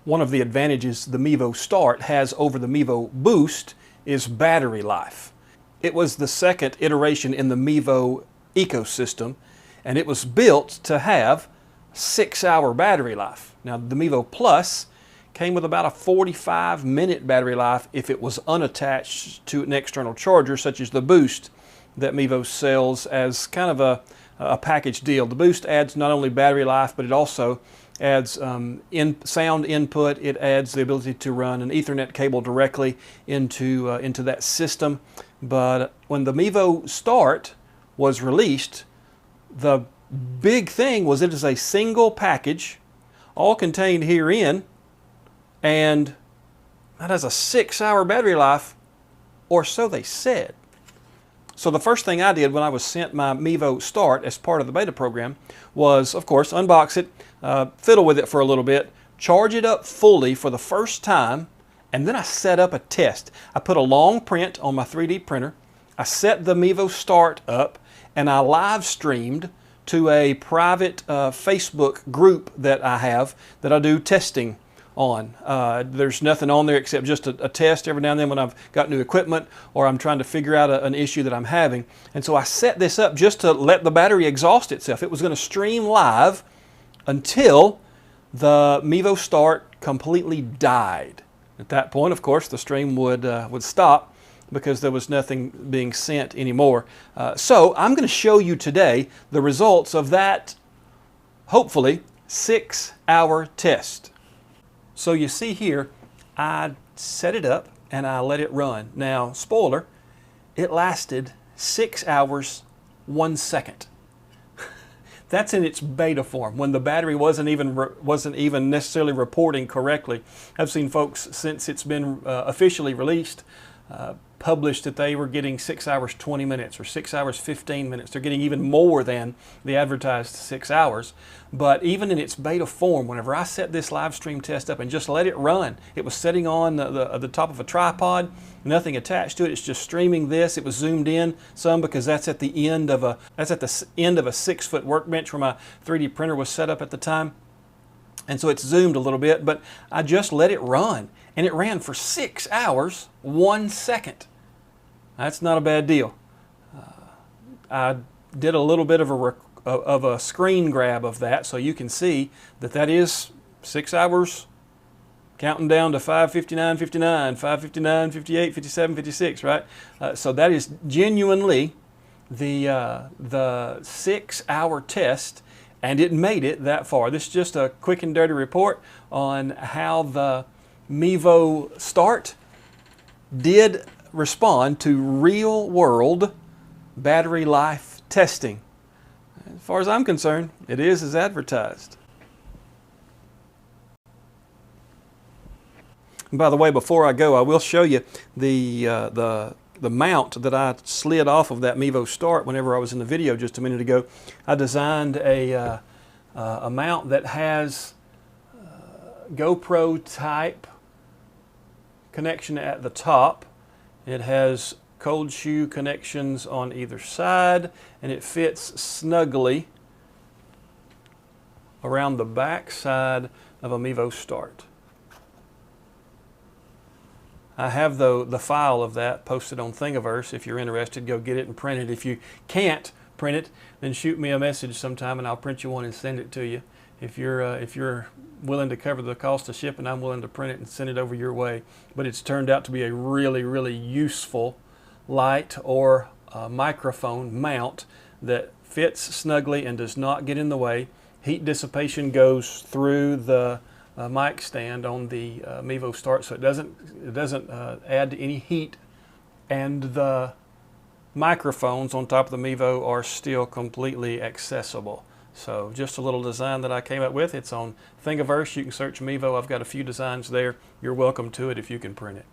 One of the advantages the Mevo Start has over the Mevo Boost is battery life. It was the second iteration in the Mevo ecosystem, and it was built to have 6-hour battery life. Now, the Mevo Plus came with about a 45-minute battery life if it was unattached to an external charger, such as the Boost that Mevo sells as kind of a package deal. The Boost adds not only battery life, but it also adds sound input. It adds the ability to run an Ethernet cable directly into that system. But when the Mevo Start was released, the big thing was it is a single package, all contained herein, and that has a 6-hour battery life, or so they said. So the first thing I did when I was sent my Mevo Start as part of the beta program was, of course, unbox it, fiddle with it for a little bit, charge it up fully for the first time, and then I set up a test. I put a long print on my 3D printer, I set the Mevo Start up, and I live streamed to a private Facebook group that I have that I do testing on. There's nothing on there except just a test every now and then when I've got new equipment or I'm trying to figure out an issue that I'm having. And so I set this up just to let the battery exhaust itself. It was going to stream live until the Mevo Start completely died. At that point, of course, the stream would stop because there was nothing being sent anymore. So I'm going to show you today the results of that, hopefully, 6-hour test. So you see here, I set it up and I let it run. Now, spoiler, it lasted 6 hours, 1 second. That's in its beta form, when the battery wasn't even necessarily reporting correctly. I've seen folks, since it's been officially released, published that they were getting 6 hours 20 minutes or 6 hours 15 minutes. They're getting even more than the advertised 6 hours. But even in its beta form, whenever I set this live stream test up and just let it run, it was sitting on the top of a tripod, nothing attached to it. It's just streaming this. It was zoomed in some because that's at the end of a 6-foot workbench where my 3D printer was set up at the time. And so it's zoomed a little bit, but I just let it run. And it ran for 6 hours, 1 second. That's not a bad deal. I did a little bit of a screen grab of that so you can see that that is 6 hours counting down to 5:59, 59, 5:59, 58, 57, 56, right? So that is genuinely the 6-hour test, and it made it that far. This is just a quick and dirty report on how the Mevo Start did respond to real-world battery life testing. As far as I'm concerned, it is as advertised. And by the way, before I go, I will show you the mount that I slid off of that Mevo Start whenever I was in the video just a minute ago. I designed a mount that has GoPro type connection at the top. It has cold shoe connections on either side, and it fits snugly around the back side of a Mevo Start. I have the file of that posted on Thingiverse. If you're interested, go get it and print it. If you can't print it, then shoot me a message sometime and I'll print you one and send it to you. If you're willing to cover the cost of shipping, I'm willing to print it and send it over your way. But it's turned out to be a really, really useful light or microphone mount that fits snugly and does not get in the way. Heat dissipation goes through the mic stand on the Mevo Start, so it doesn't add to any heat, and the microphones on top of the Mevo are still completely accessible. So just a little design that I came up with. It's on Thingiverse. You can search Mevo. I've got a few designs there. You're welcome to it if you can print it.